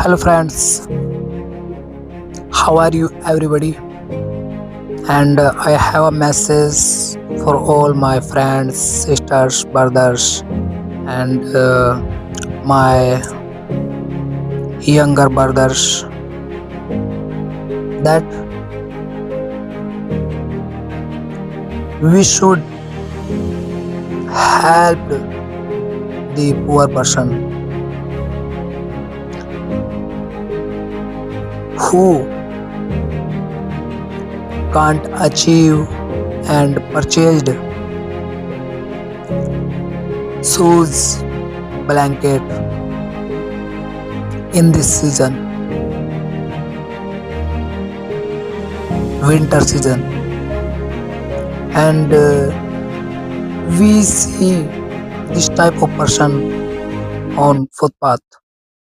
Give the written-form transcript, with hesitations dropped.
Hello, friends. How are you, everybody? And I have a message for all my friends, sisters, brothers, and my younger brothers that we should help the poor person who can't achieve and purchased shoes, blanket in this season, winter season, and we see this type of person on footpath